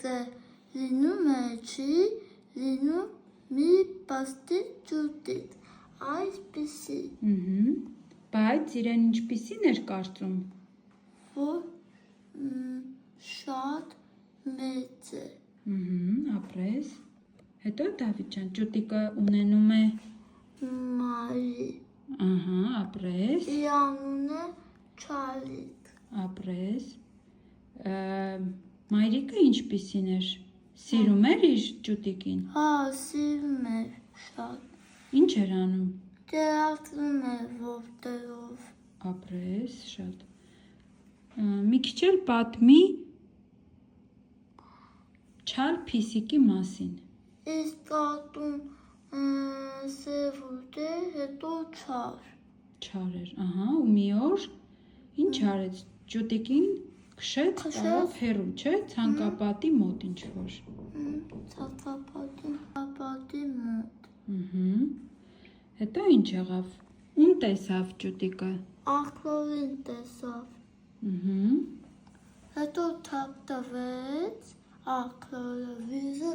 Գիտե լինում է չի լինում մի պաստիկ ջուտիկ այսպիսի Բայց իրեն ինչպիսին էր կարծում որ շատ մեծ է ապրես հետո Դավիթ ջան ջուտիկը ունենում է Մարի ապրես իր անունը Չարլիկ ապրես Մայրիկը ինչպիսին էր սիրում էր իր ջուտիկին հա սիրում էր շատ Ինչ էր անում դերակցում էր ողջերով ապրես շատ Մի քիչ էլ պատմի Չար Փիսիկի մասին Իսկ կատուն սևուտ էր հետո Չար էր ու մի օր ինչ արեց ջուտիկին քշեց տարավ հեռու չէ ցանկապատի մոտ ինչ որ ցանկապատի մոտ Հետո ինչ եղավ ում տեսավ ջուտիկը աղքլորին տեսավ հետո թափ տվեց աղքլորը վիզը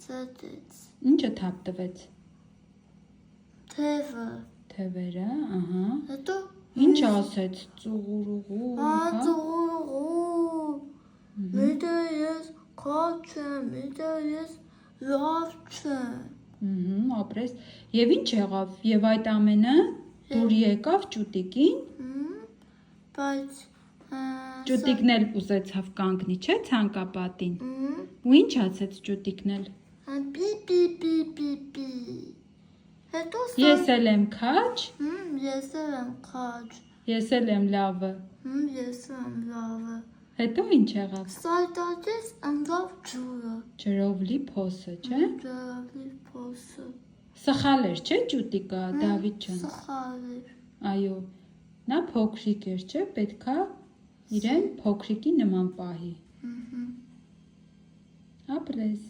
ծետեց Ինչը թափ տվեց Թևերը հետո Ինչ ասեց ծուղուրուղու ծուղուրուղու Միտը ես քաջ եմ միտը ես լավ չեմ ապրես Եվ ինչ եղավ Եվ այդ ամենը դուր եկավ ջուտիկին Բայց Ջուտիկն էլ ուզեցավ կանգնի չէ ցանկապատին Ու ինչ ասեց ջուտիկն էլ Պի Հետո Ես էլ եմ քաջ Ես էլ եմ քաջ Ես էլ եմ լավը Ես եմ լավը Հետո ինչ եղավ Սայտաճես ընկավ ջուրը Ջրով լի փոսը չէ Ջրով լի փոսը Սխալ էր չէ ջուտիկը Դավիթ ջան Սխալ էր Այո Նա փոքրիկ էր չէ պետքա իրեն փոքրիկի նման պահի Ապրես